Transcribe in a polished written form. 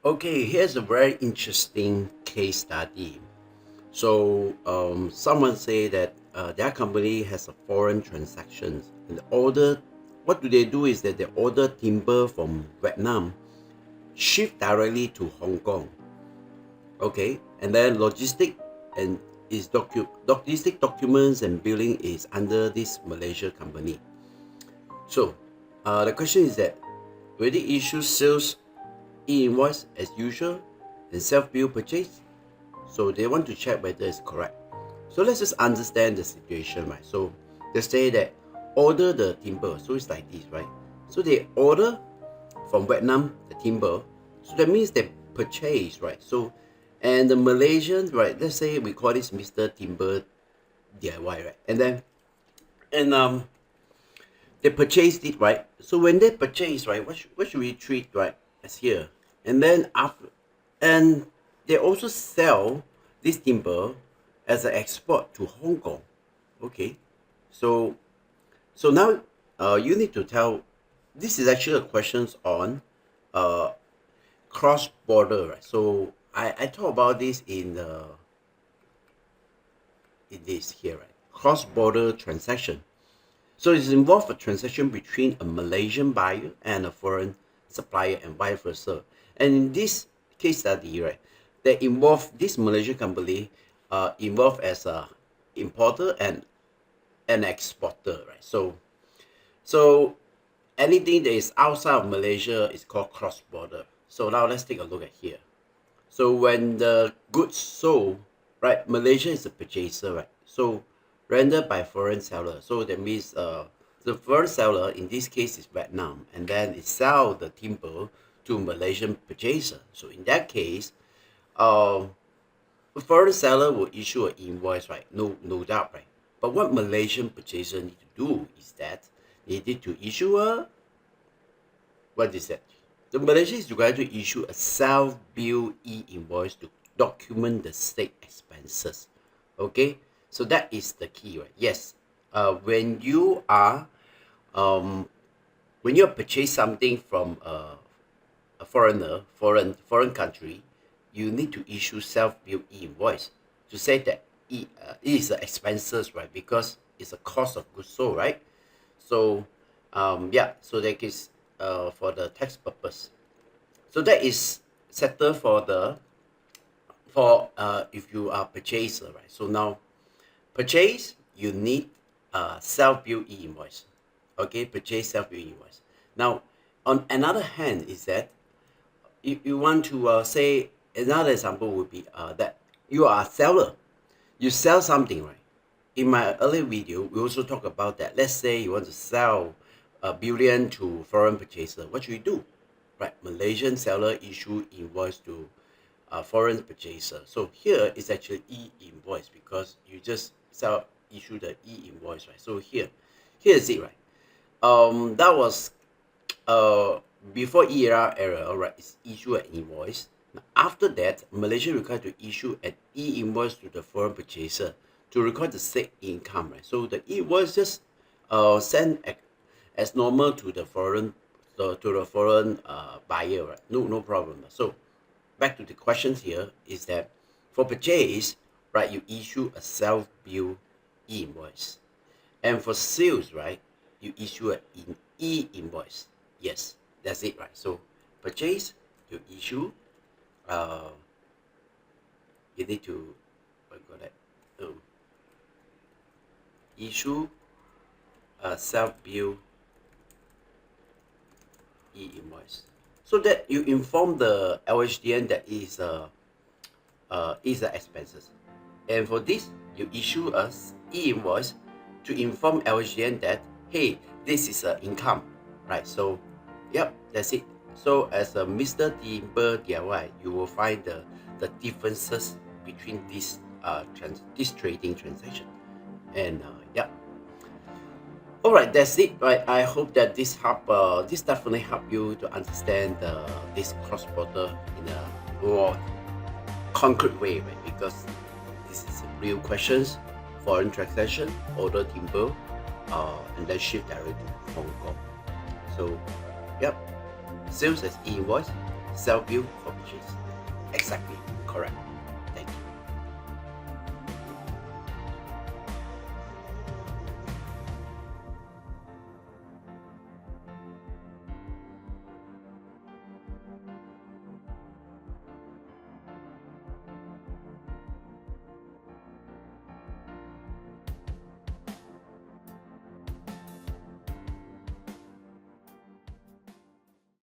Okay, here's a very interesting case study. Someone say that their company has a foreign transactions and order. What do they do is that they order timber from Vietnam, ship directly to Hong Kong. Okay, and then and logistic documents and billing is under this Malaysia company. So, the question is that will they issue sales e-invoice as usual and self-bill purchase? So they want to check whether it's correct. So let's just understand the situation, right? So they say that order the timber. So it's like this, right? So they order from Vietnam the timber. So that means they purchase, right? So and the Malaysians, right? Let's say we call this Mr. Timber DIY, right? And they purchased it, right? So when they purchase, right, what should we treat, right, as here? And then after, and they also sell this timber as an export to Hong Kong. Okay, so now you need to tell. This is actually a questions on uh, cross border, right? So I talk about this in this here, right? Cross border transaction. So it involves a transaction between a Malaysian buyer and a foreign supplier and vice versa. And in this case study, right, they involve this Malaysian company involved as a importer and an exporter, right? So anything that is outside of Malaysia is called cross border. So now let's take a look at here. So when the goods sold, right, Malaysia is a purchaser, right? So rendered by foreign seller. So that means the foreign seller in this case is Vietnam, and then it sell the timber to Malaysian purchaser. So in that case, uh, the foreign seller will issue an invoice, right? No doubt, right? But what Malaysian purchaser need to do is that they need to issue a what is that? The Malaysia is required to issue a self-bill e-invoice to document the state expenses. Okay, so that is the key, right? Yes, when you are um, when you purchase something from a foreign country, you need to issue self-bill e-invoice to say that it is the expenses, right? Because it's a cost of goods sold, right? So yeah, so that is for the tax purpose. So that is settled for the for if you are purchaser, right? So now purchase you need self bill e invoice. Okay, purchase self bill invoice. Now on another hand is that if you want to say another example would be that you are a seller, you sell something, right? In my earlier video we also talk about that. Let's say you want to sell a billion to foreign purchaser. What should you do, right? Malaysian seller issue invoice to foreign purchaser. So here is actually e-invoice because you just issue the e-invoice, right? So here is it, right? That was uh before era, right? It's issue an invoice. Now, after that, Malaysia required to issue an e-invoice to the foreign purchaser to record the state income, right? So the invoice just sent as normal to the foreign buyer, right? No problem. So back to the questions here is that for purchase, right, you issue a self bill e-invoice, and for sales, right, you issue an e-invoice. Yes, that's it, right? So purchase, you issue, uh, you need to what you call that? Issue a self bill e-invoice, so that you inform the LHDN that is the expenses. And for this, you issue a e-invoice to inform LHDN that hey, this is a income, right? So, yep, that's it. So as a Mr. Timber DIY, you will find the differences between this trading transaction, and yep. All right, that's it. Right, I hope that this definitely help you to understand this cross border in a more concrete way, right? Because this is real questions, foreign transaction, order timber, and then ship directly to Hong Kong. So, yep, sales as e-invoice, sell bill for purchase. Exactly correct.